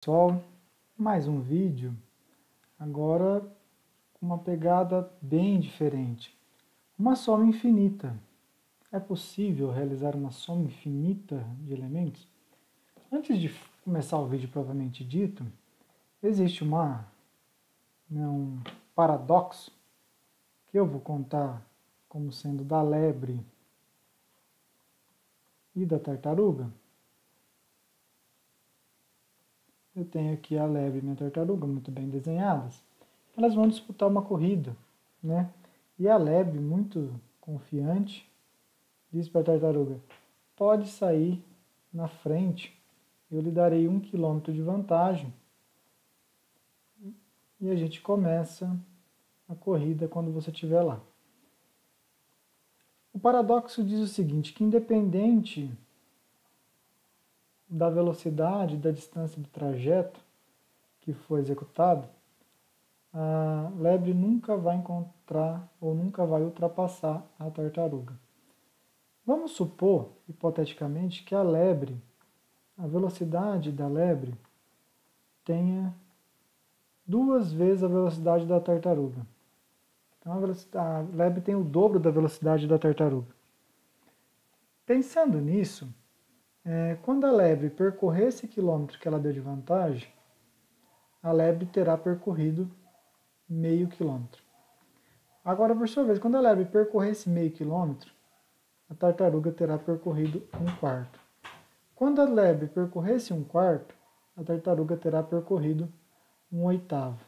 Pessoal, mais um vídeo, agora com uma pegada bem diferente. Uma soma infinita. É possível realizar uma soma infinita de elementos? Antes de começar o vídeo propriamente dito, existe um paradoxo que eu vou contar como sendo da lebre e da tartaruga. Eu tenho aqui a lebre e minha tartaruga muito bem desenhadas. Elas vão disputar uma corrida, né? E a lebre, muito confiante, diz para a tartaruga: pode sair na frente, eu lhe darei 1 quilômetro de vantagem. E a gente começa a corrida quando você estiver lá. O paradoxo diz o seguinte, que independente da velocidade, da distância do trajeto que foi executado, a lebre nunca vai encontrar ou nunca vai ultrapassar a tartaruga. Vamos supor, hipoteticamente, que a velocidade da lebre tenha 2 vezes a velocidade da tartaruga. Então a lebre tem o dobro da velocidade da tartaruga. Pensando nisso, quando a lebre percorrer esse quilômetro que ela deu de vantagem, a lebre terá percorrido meio quilômetro. Agora, por sua vez, quando a lebre percorrer esse meio quilômetro, a tartaruga terá percorrido 1/4. Quando a lebre percorresse 1/4, a tartaruga terá percorrido 1/8.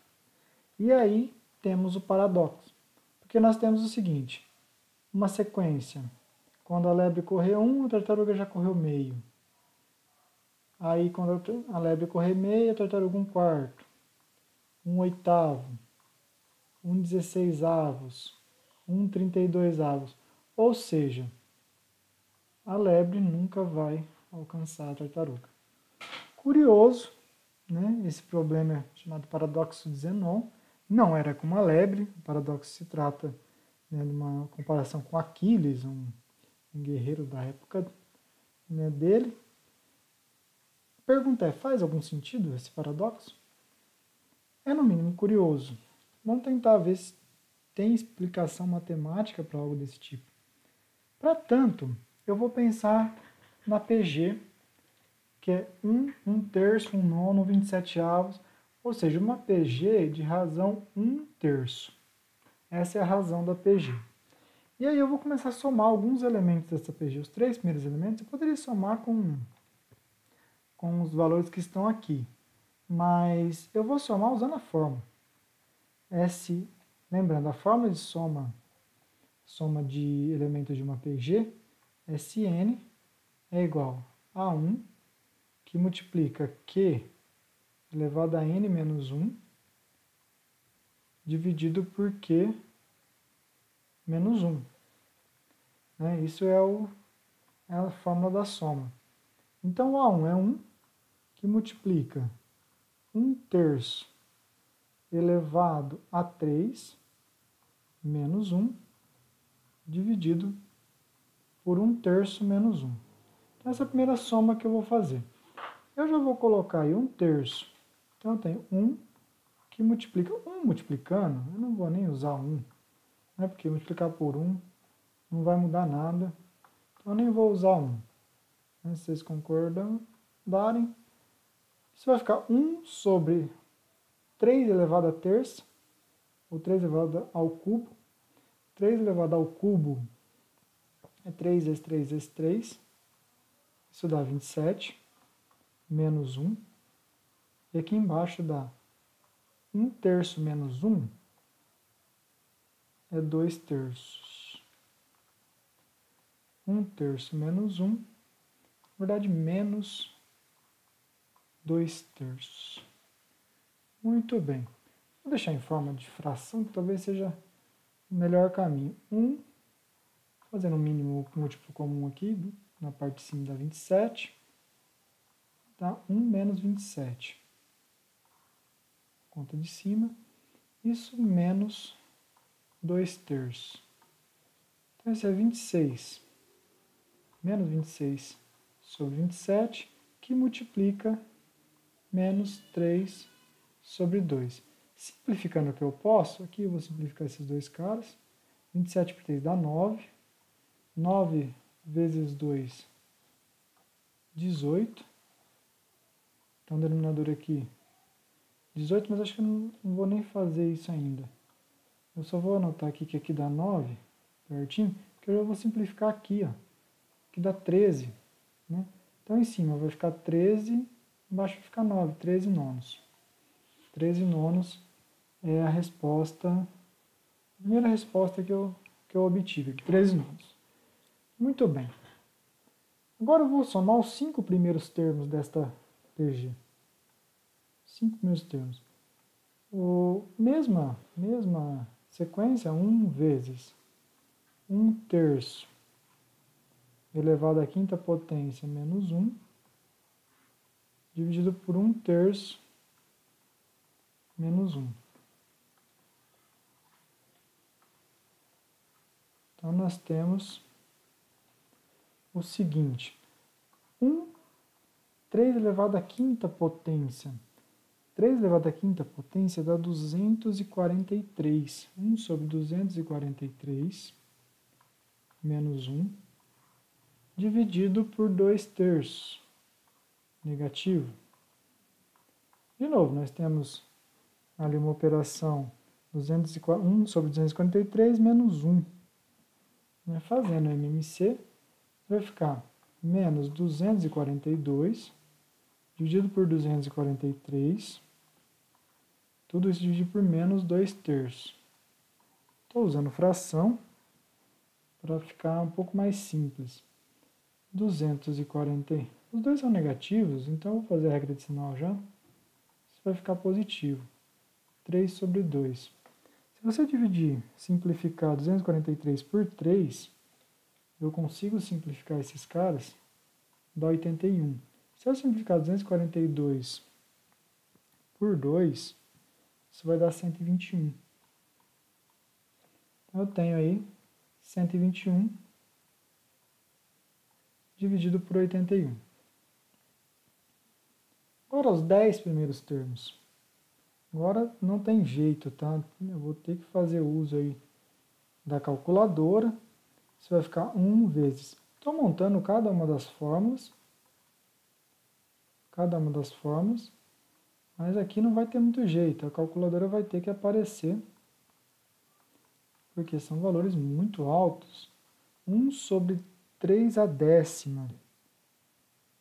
E aí temos o paradoxo, porque nós temos o seguinte, uma sequência. Quando a lebre correr 1, a tartaruga já correu meio. Aí quando a lebre correr meio, a tartaruga 1/4, 1/8, 1/16, 1/32. Ou seja, a lebre nunca vai alcançar a tartaruga. Curioso, né? Esse problema é chamado paradoxo de Zenon. Não era com uma lebre, o paradoxo se trata, né, de uma comparação com Aquiles, um guerreiro da época, né, dele. A pergunta é, faz algum sentido esse paradoxo? É no mínimo curioso. Vamos tentar ver se tem explicação matemática para algo desse tipo. Para tanto, eu vou pensar na PG, que é 1, 1/3, 1/9, 27avos, ou seja, uma PG de razão 1/3. Essa é a razão da PG. E aí eu vou começar a somar alguns elementos dessa PG. Os 3 primeiros elementos eu poderia somar com os valores que estão aqui. Mas eu vou somar usando a fórmula. Lembrando, a fórmula de soma de elementos de uma PG, Sn é igual a 1, que multiplica Q elevado a n menos 1, dividido por Q menos 1. Né? Isso é a fórmula da soma. Então, A1 é 1, que multiplica 1/3 elevado a 3 menos 1, dividido por 1/3 menos 1. Então, essa é a primeira soma que eu vou fazer. Eu já vou colocar aí 1/3. Então, eu tenho 1 que multiplica 1 multiplicando. Eu não vou nem usar 1, né? Porque multiplicar por 1 não vai mudar nada. Então, eu nem vou usar 1. Se vocês concordarem, isso vai ficar 1 sobre 3 elevado a terça, ou 3 elevado ao cubo. 3 elevado ao cubo é 3 vezes 3 vezes 3. Isso dá 27, menos 1. E aqui embaixo dá 1/3 menos 1 é 2/3. 1/3 menos 1, na verdade, menos 2/3. Muito bem. Vou deixar em forma de fração, que talvez seja o melhor caminho. 1, fazendo o mínimo múltiplo comum aqui, na parte de cima dá 27. Dá 1 menos 27. Conta de cima. Isso menos 2/3. Então, esse é 26. Menos 26 sobre 27, que multiplica menos 3 sobre 2. Simplificando o que eu posso, aqui eu vou simplificar esses dois caras. 27 por 3 dá 9. 9 vezes 2, 18. Então, o denominador aqui, 18, mas acho que eu não vou nem fazer isso ainda. Eu só vou anotar aqui que aqui dá 9, pertinho, que eu já vou simplificar aqui, ó. Aqui dá 13, né? Então, em cima vai ficar 13, embaixo vai ficar 9, 13 nonos. 13 nonos é a resposta, a primeira resposta que eu obtive, 13 nonos. Muito bem. Agora eu vou somar os 5 primeiros termos desta PG. 5 primeiros termos. Mesma sequência, 1 vezes 1/3 elevado à quinta potência menos 1, dividido por 1/3 menos 1. Então, nós temos o seguinte, 3 elevado à quinta potência. 3 elevado à quinta potência dá 243. 1 sobre 243 menos 1, dividido por 2/3, negativo. De novo, nós temos ali uma operação 1 sobre 243 menos 1. Fazendo MMC, vai ficar menos 242, dividido por 243, tudo isso dividido por menos 2/3. Estou usando fração para ficar um pouco mais simples. 240, os dois são negativos, então eu vou fazer a regra de sinal já. Isso vai ficar positivo. 3 sobre 2. Se você dividir, simplificar 243 por 3, eu consigo simplificar esses caras, dá 81. Se eu simplificar 242 por 2, isso vai dar 121. Então, eu tenho aí 121 dividido por 81. Agora, os 10 primeiros termos. Agora, não tem jeito, tá? Eu vou ter que fazer uso aí da calculadora. Isso vai ficar 1 vezes. Estou montando cada uma das fórmulas. Mas aqui não vai ter muito jeito. A calculadora vai ter que aparecer, porque são valores muito altos. 1 sobre 3 a décima.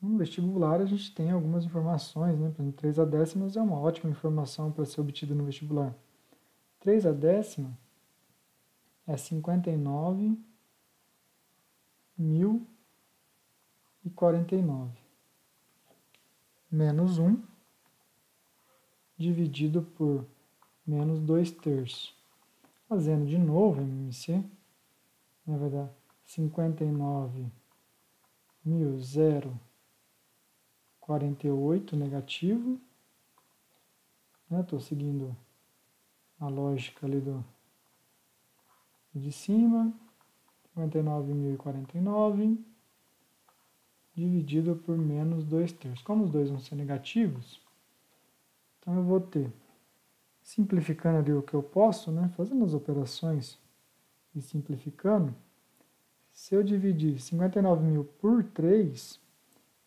No vestibular a gente tem algumas informações, né? Por exemplo, 3 a décimas é uma ótima informação para ser obtida no vestibular. 3 a décima é 59.049 menos 1 dividido por menos 2/3. Fazendo de novo MMC, vai dar 59.048 negativo. Estou seguindo a lógica ali de cima. 59.049 dividido por menos 2/3. Como os dois vão ser negativos, então eu vou ter, simplificando ali o que eu posso, né, fazendo as operações e simplificando, se eu dividir 59.000 por 3,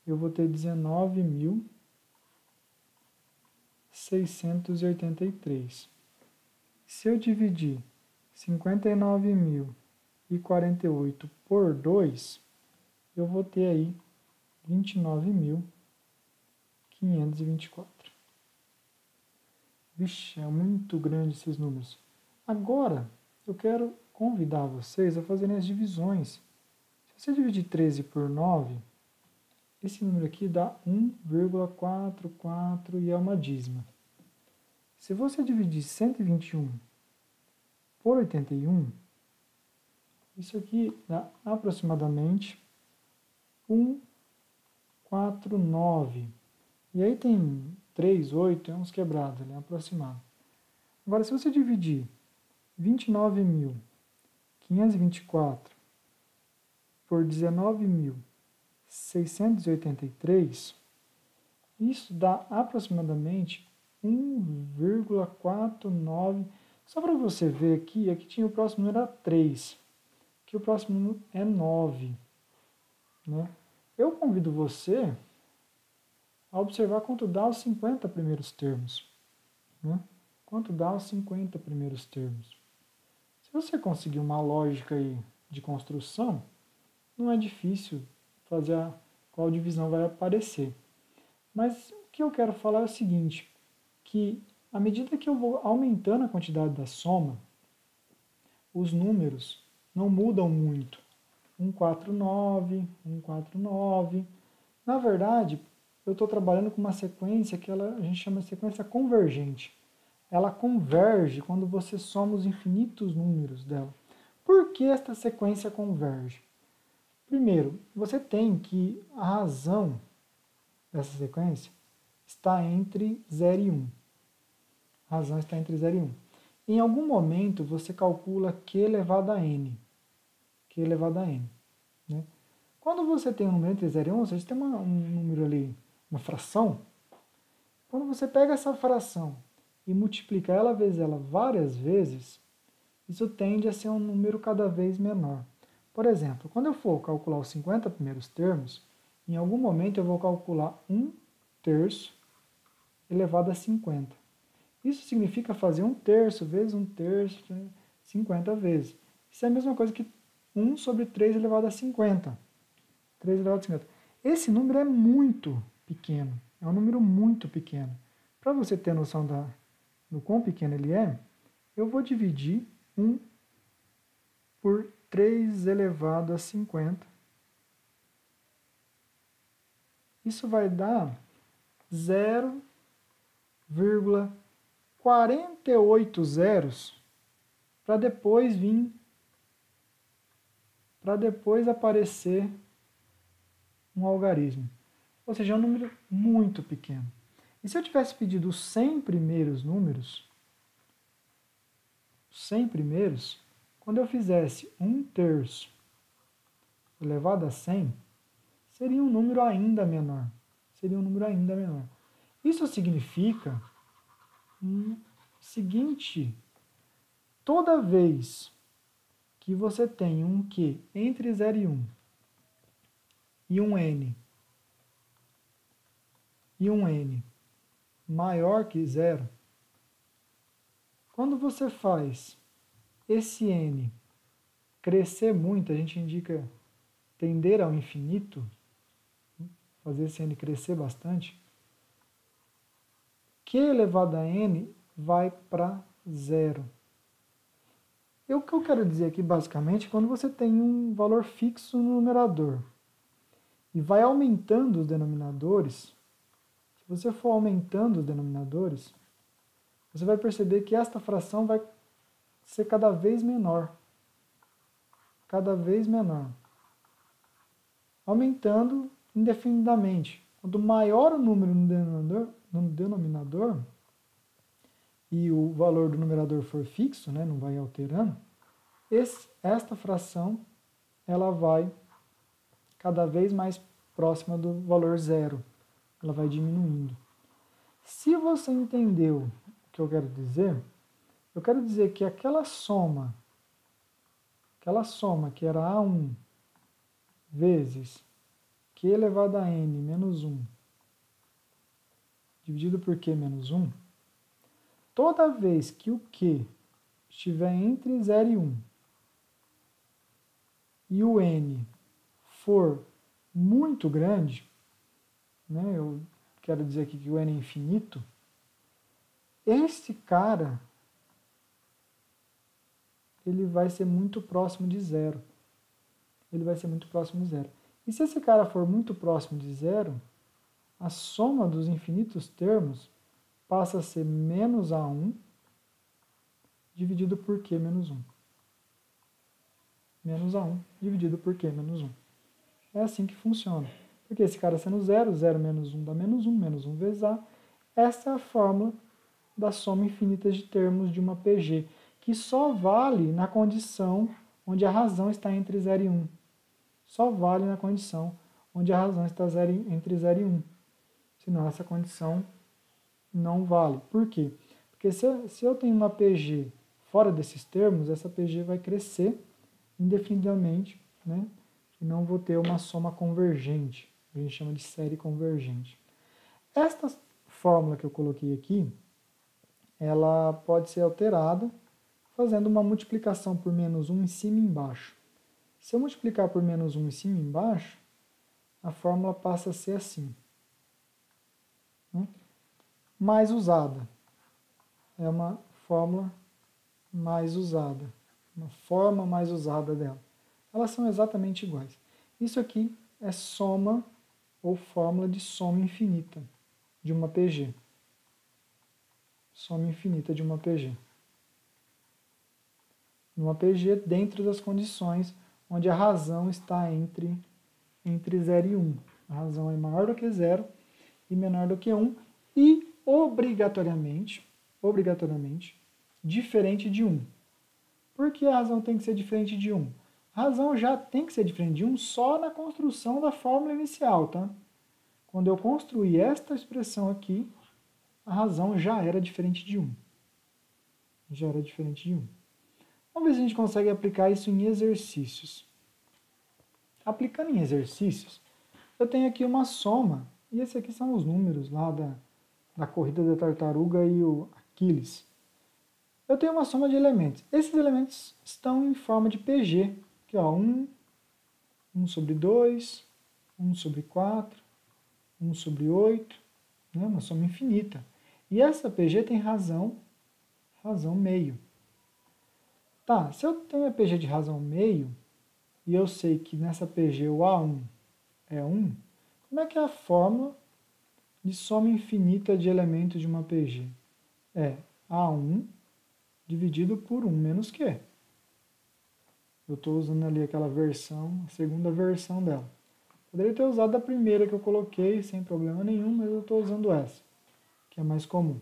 eu vou ter 19.683. Se eu dividir 59.048 por 2, eu vou ter aí 29.524. Vixe, é muito grande esses números. Agora, eu quero convidar vocês a fazerem as divisões. Se você dividir 13 por 9, esse número aqui dá 1,44 e é uma dízima. Se você dividir 121 por 81, isso aqui dá aproximadamente 149. E aí tem 3, 8, é uns quebrados ali, aproximado. Agora, se você dividir 29.524 por 19.683, Isso dá aproximadamente 1,49. Só para você ver aqui tinha o próximo número era 3, que o próximo número é 9. Né? Eu convido você a observar quanto dá os 50 primeiros termos. Né? Quanto dá os 50 primeiros termos. Se você conseguir uma lógica aí de construção, não é difícil fazer qual divisão vai aparecer. Mas o que eu quero falar é o seguinte, que à medida que eu vou aumentando a quantidade da soma, os números não mudam muito. 149, 149. Na verdade, eu estou trabalhando com uma sequência que a gente chama de sequência convergente. Ela converge quando você soma os infinitos números dela. Por que esta sequência converge? Primeiro, você tem que a razão dessa sequência está entre 0 e 1. A razão está entre 0 e 1. Em algum momento, você calcula Q elevado a N. Q elevado a N. Né? Quando você tem um número entre 0 e 1, você tem um número ali, uma fração. Quando você pega essa fração e multiplica ela vezes ela várias vezes, isso tende a ser um número cada vez menor. Por exemplo, quando eu for calcular os 50 primeiros termos, em algum momento eu vou calcular 1/3 elevado a 50. Isso significa fazer 1/3 vezes 1/3, 50 vezes. Isso é a mesma coisa que 1 sobre 3 elevado a 50. 3 elevado a 50. Esse número é muito pequeno. É um número muito pequeno. Para você ter noção do quão pequeno ele é, eu vou dividir 1 por 3 elevado a 50. Isso vai dar 0,48 zeros para depois aparecer um algarismo. Ou seja, é um número muito pequeno. E se eu tivesse pedido os 100 primeiros números, 100 primeiros, quando eu fizesse 1/3 elevado a 100, seria um número ainda menor. Seria um número ainda menor. Isso significa o seguinte: toda vez que você tem um Q entre 0 e 1 e um N maior que 0, quando você faz esse N crescer muito, a gente indica tender ao infinito, fazer esse N crescer bastante, Q elevado a N vai para 0. O que eu quero dizer aqui, basicamente, quando você tem um valor fixo no numerador e vai aumentando os denominadores, se você for aumentando os denominadores, você vai perceber que esta fração vai ser cada vez menor. Cada vez menor. Aumentando indefinidamente. Quanto maior o número no denominador e o valor do numerador for fixo, né, não vai alterando, esta fração ela vai cada vez mais próxima do valor 0. Ela vai diminuindo. Se você entendeu o que eu quero dizer que aquela soma que era A1 vezes Q elevado a N menos 1 dividido por Q menos 1, toda vez que o Q estiver entre 0 e 1 e o N for muito grande, né, eu quero dizer aqui que o N é infinito, esse cara ele vai ser muito próximo de 0. Ele vai ser muito próximo de 0. E se esse cara for muito próximo de 0, a soma dos infinitos termos passa a ser menos A1 dividido por Q menos 1. Menos A1 dividido por Q menos 1. É assim que funciona. Porque esse cara sendo 0, 0 menos 1 dá menos 1 vezes A. Essa é a fórmula da soma infinita de termos de uma PG, que só vale na condição onde a razão está entre 0 e 1. Só vale na condição onde a razão está entre 0 e 1. senão essa condição não vale. Por quê? Porque se eu tenho uma PG fora desses termos, essa PG vai crescer indefinidamente, né? E não vou ter uma soma convergente, a gente chama de série convergente. Esta fórmula que eu coloquei aqui, ela pode ser alterada fazendo uma multiplicação por menos 1 em cima e embaixo. Se eu multiplicar por menos 1 em cima e embaixo, a fórmula passa a ser assim, né? Mais usada. É uma fórmula mais usada. Uma forma mais usada dela. Elas são exatamente iguais. Isso aqui é soma ou fórmula de soma infinita de uma PG. Soma infinita de uma PG. Uma PG dentro das condições onde a razão está entre 0 e 1. A razão é maior do que 0 e menor do que 1 e obrigatoriamente diferente de 1. Por que a razão tem que ser diferente de 1? A razão já tem que ser diferente de 1 só na construção da fórmula inicial, tá? Quando eu construí esta expressão aqui, a razão já era diferente de 1. Já era diferente de 1. Vamos ver se a gente consegue aplicar isso em exercícios. Aplicando em exercícios, eu tenho aqui uma soma, e esses aqui são os números lá da corrida da tartaruga e o Aquiles. Eu tenho uma soma de elementos. Esses elementos estão em forma de PG, que é 1 sobre 2, 1 sobre 4, 1 sobre 8, né? Uma soma infinita. E essa PG tem razão meio. Tá, se eu tenho a PG de razão meio, e eu sei que nessa PG o A1 é 1, como é que é a fórmula de soma infinita de elementos de uma PG? É A1 dividido por 1 menos Q. Eu estou usando ali aquela versão, a segunda versão dela. Poderia ter usado a primeira que eu coloquei sem problema nenhum, mas eu estou usando essa, que é mais comum.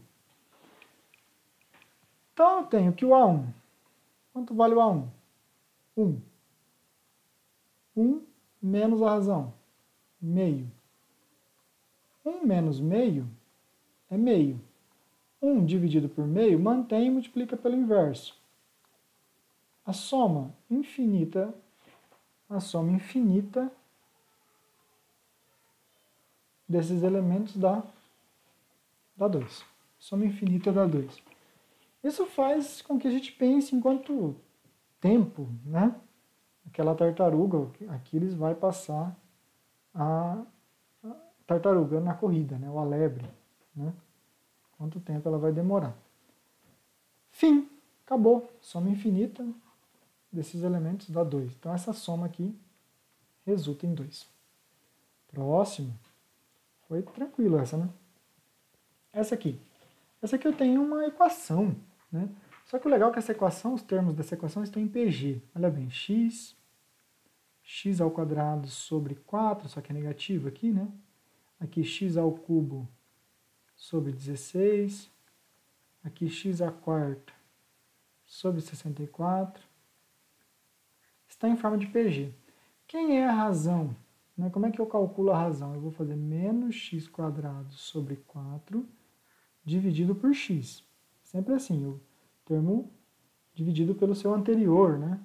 Então eu tenho que o A1. Quanto vale o A1? 1. 1 menos a razão, meio. 1 menos meio é meio. 1 dividido por meio mantém e multiplica pelo inverso. A soma infinita desses elementos dá 2. Soma infinita dá 2. Isso faz com que a gente pense em quanto tempo, né, aquela tartaruga, Aquiles vai passar a tartaruga na corrida, né, o lebre, né, quanto tempo ela vai demorar. Fim, acabou, soma infinita desses elementos dá 2. Então essa soma aqui resulta em 2. Próximo, foi tranquilo essa, né? Essa aqui eu tenho uma equação, né? Só que o legal é que essa equação, os termos dessa equação estão em PG. Olha bem, x ao quadrado sobre 4, só que é negativo aqui, né? Aqui x ao cubo sobre 16. Aqui x à quarta sobre 64. Está em forma de PG. Quem é a razão? Né? Como é que eu calculo a razão? Eu vou fazer menos x quadrado sobre 4 dividido por x. Sempre assim, o termo dividido pelo seu anterior, né?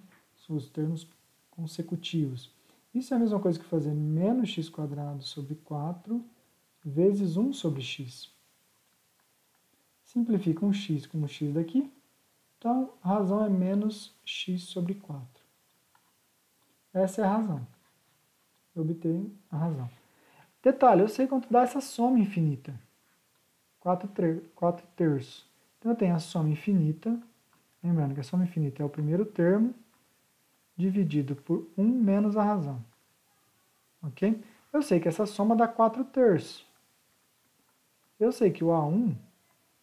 Os termos consecutivos. Isso é a mesma coisa que fazer menos x quadrado sobre 4 vezes 1 sobre x. Simplifica um x com um x daqui. Então, a razão é menos x sobre 4. Essa é a razão. Eu obtenho a razão. Detalhe, eu sei quanto dá essa soma infinita. 4 terços. Então, eu tenho a soma infinita. Lembrando que a soma infinita é o primeiro termo dividido por 1 menos a razão. Ok? Eu sei que essa soma dá 4 terços. Eu sei que o A1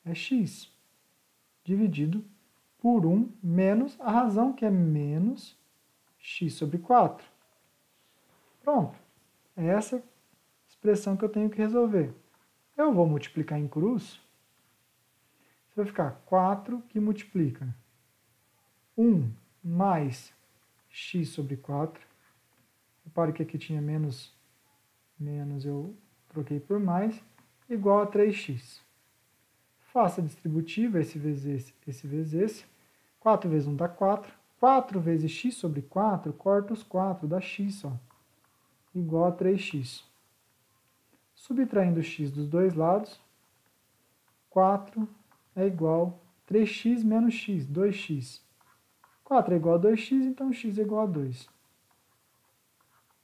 é x dividido por 1 menos a razão, que é menos x sobre 4. Pronto. É essa expressão que eu tenho que resolver. Eu vou multiplicar em cruz. Vai ficar 4 que multiplica 1 mais x sobre 4. Repare que aqui tinha menos, eu troquei por mais. igual a 3x. Faça a distributiva, esse vezes esse. 4 vezes 1 dá 4. 4 vezes x sobre 4, corta os 4, dá x, ó, igual a 3x. Subtraindo x dos dois lados, 4 é igual a 3x menos x, 2x. 4 é igual a 2x, então x é igual a 2.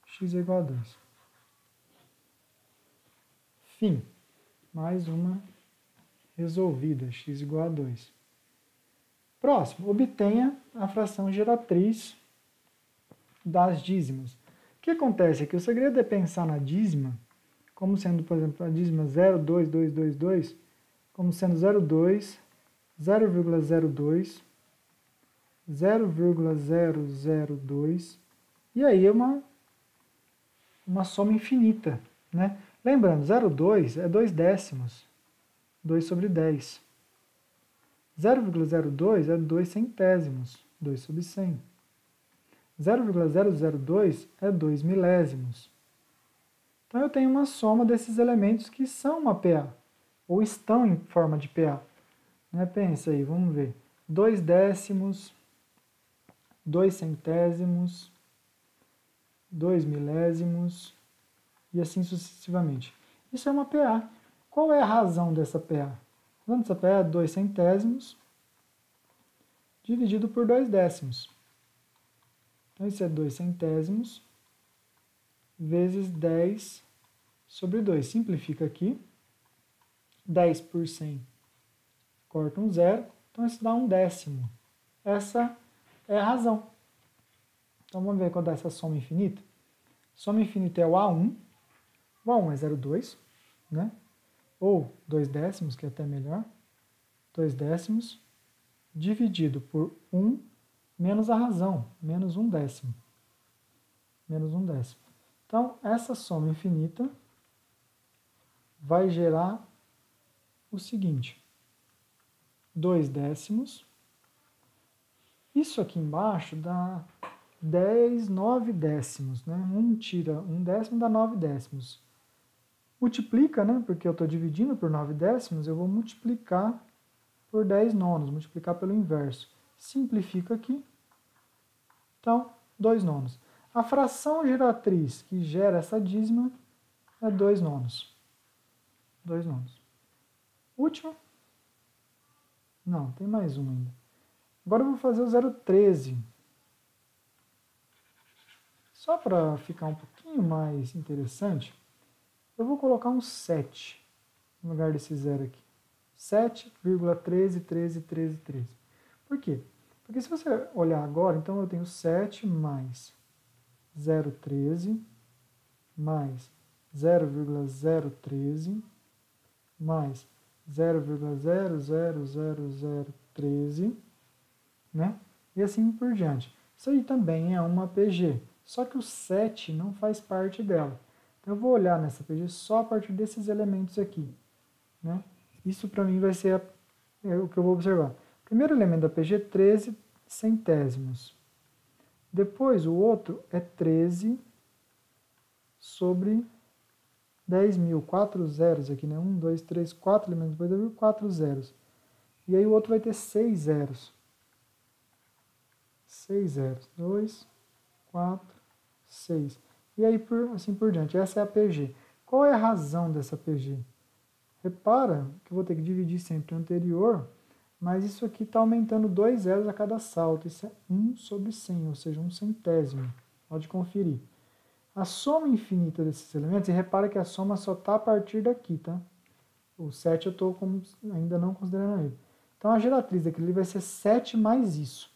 X é igual a 2. Fim. Mais uma resolvida, x igual a 2. Próximo, obtenha a fração geratriz das dízimas. O que acontece aqui? O segredo é pensar na dízima como sendo, por exemplo, a dízima 0,2222, como sendo 0,2, 0,02, 0,002, e aí é uma soma infinita, né? Lembrando, 0,2 é 2 décimos, 2 sobre 10. 0,02 é 2 centésimos, 2 sobre 100. 0,002 é 2 milésimos. Então eu tenho uma soma desses elementos que são uma PA, ou estão em forma de PA. Né? Pensa aí, vamos ver. 2 décimos, 2 centésimos, 2 milésimos, e assim sucessivamente. Isso é uma PA. Qual é a razão dessa PA? A razão dessa PA é 2 centésimos dividido por 2 décimos. Então isso é 2 centésimos vezes 10 sobre 2. Simplifica aqui. 10 por 100 corta um zero, então isso dá 1 décimo. Essa é a razão. Então vamos ver qual dá essa soma infinita. Soma infinita é o A1. O A1 é 0,2, né? Ou 2 décimos, que é até melhor. 2 décimos dividido por 1 menos a razão, menos 1 décimo. Menos 1 décimo. Então, essa soma infinita vai gerar o seguinte: 2 décimos. Isso aqui embaixo dá 9 décimos, né? 1 tira 1 décimo, dá 9 décimos. Multiplica, né? Porque eu estou dividindo por 9 décimos, eu vou multiplicar por 10 nonos, multiplicar pelo inverso. Simplifica aqui. Então, 2 nonos. A fração geratriz que gera essa dízima é 2 nonos. 2 nonos. Último? Não, tem mais um ainda. Agora eu vou fazer o 0,13. Só para ficar um pouquinho mais interessante, eu vou colocar um 7 no lugar desse zero aqui. 7,131313. Por quê? Porque se você olhar agora, então eu tenho 7 mais 0,13 mais 0,013 mais 0,00013, né? E assim por diante. Isso aí também é uma PG, só que o 7 não faz parte dela. Então eu vou olhar nessa PG só a partir desses elementos aqui, né? Isso para mim vai ser o que eu vou observar. O primeiro elemento da PG é 13 centésimos. Depois o outro é 13 sobre 10.000, 4 zeros aqui, né? 1, 2, 3, 4 elementos, depois eu vi 4 zeros. E aí o outro vai ter 6 zeros. 6 zeros. 2, 4, 6. E aí assim por diante. Essa é a PG. Qual é a razão dessa PG? Repara que eu vou ter que dividir sempre o anterior, mas isso aqui está aumentando 2 zeros a cada salto. Isso é 1 sobre 100, ou seja, 1 centésimo. Pode conferir. A soma infinita desses elementos, e repara que a soma só está a partir daqui, tá? O 7 eu estou ainda não considerando ele. Então a geratriz daquele ali vai ser 7 mais isso.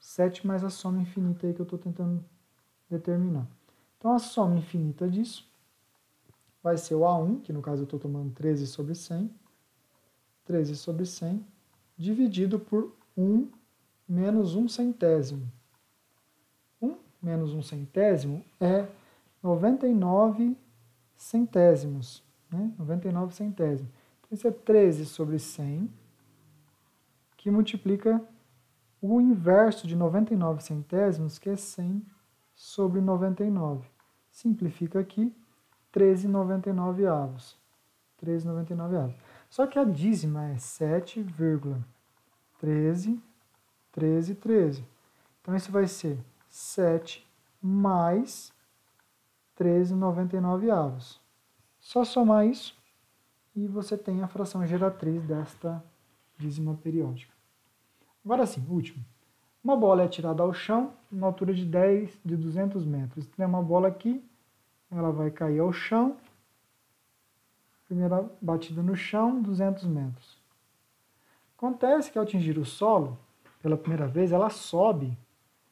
7 mais a soma infinita aí que eu estou tentando determinar. Então a soma infinita disso vai ser o A1, que no caso eu estou tomando 13 sobre 100. 13 sobre 100 dividido por 1 menos 1 centésimo. 1 menos 1 centésimo é 99 centésimos. Né? 99 centésimos. Então isso é 13 sobre 100, que multiplica o inverso de 99 centésimos, que é 100 sobre 99. Simplifica aqui, 13,99 avos. 13,99 avos. Só que a dízima é 7,131313. Então, isso vai ser 7 mais 13,99 avos. Só somar isso e você tem a fração geratriz desta dízima periódica. Agora sim, último. Uma bola é atirada ao chão, na altura de 200 metros. Tem uma bola aqui, ela vai cair ao chão. Primeira batida no chão, 200 metros. Acontece que ao atingir o solo, pela primeira vez, ela sobe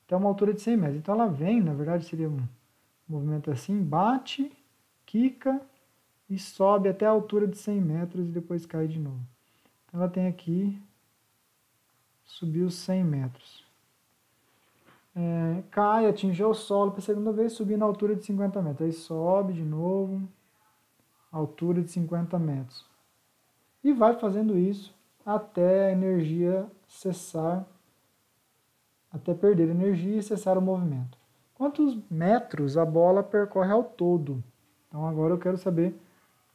até uma altura de 100 metros. Então ela vem, na verdade seria um movimento assim, bate, quica e sobe até a altura de 100 metros e depois cai de novo. Então ela tem aqui, subiu 100 metros. Cai, atingiu o solo pela segunda vez, subir na altura de 50 metros. Aí sobe de novo, altura de 50 metros. E vai fazendo isso até a energia cessar, até perder energia e cessar o movimento. Quantos metros a bola percorre ao todo? Então agora eu quero saber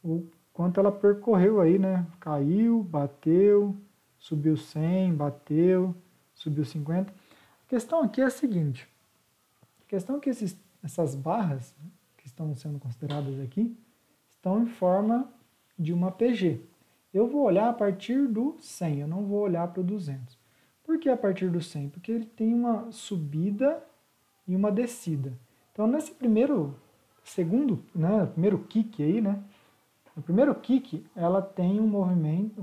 o quanto ela percorreu aí, né? Caiu, bateu, subiu 100, bateu, subiu 50. A questão aqui é a seguinte, a questão é que essas barras que estão sendo consideradas aqui estão em forma de uma PG. Eu vou olhar a partir do 100, eu não vou olhar para o 200. Por que a partir do 100? Porque ele tem uma subida e uma descida. Então, nesse primeiro kick aí, né? No primeiro kick, ela tem um movimento,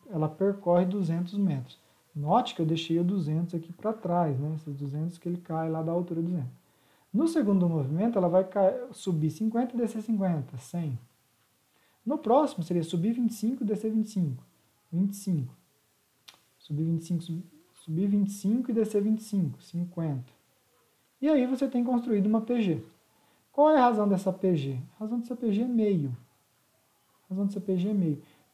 ela percorre 200 metros. Note que eu deixei o 200 aqui para trás, né? Esses 200 que ele cai lá da altura de 200. No segundo movimento, ela vai subir 50 e descer 50, 100. No próximo, seria subir 25 e descer 25. 25. Subir 25 e descer 25, 50. E aí você tem construído uma PG. Qual é a razão dessa PG? A razão dessa PG é meio. Então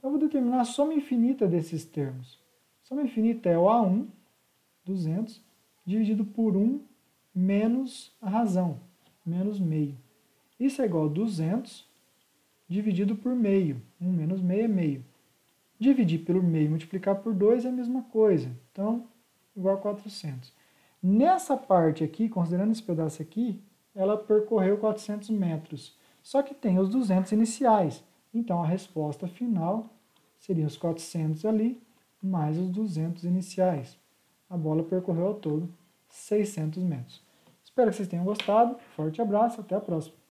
eu vou determinar a soma infinita desses termos. A soma infinita é o A1, 200, dividido por 1 menos a razão, menos meio. Isso é igual a 200 dividido por meio. 1 menos meio é meio. Dividir pelo meio e multiplicar por 2 é a mesma coisa. Então, igual a 400. Nessa parte aqui, considerando esse pedaço aqui, ela percorreu 400 metros. Só que tem os 200 iniciais. Então, a resposta final seria os 400 ali, mais os 200 iniciais. A bola percorreu ao todo 600 metros. Espero que vocês tenham gostado. Forte abraço, até a próxima.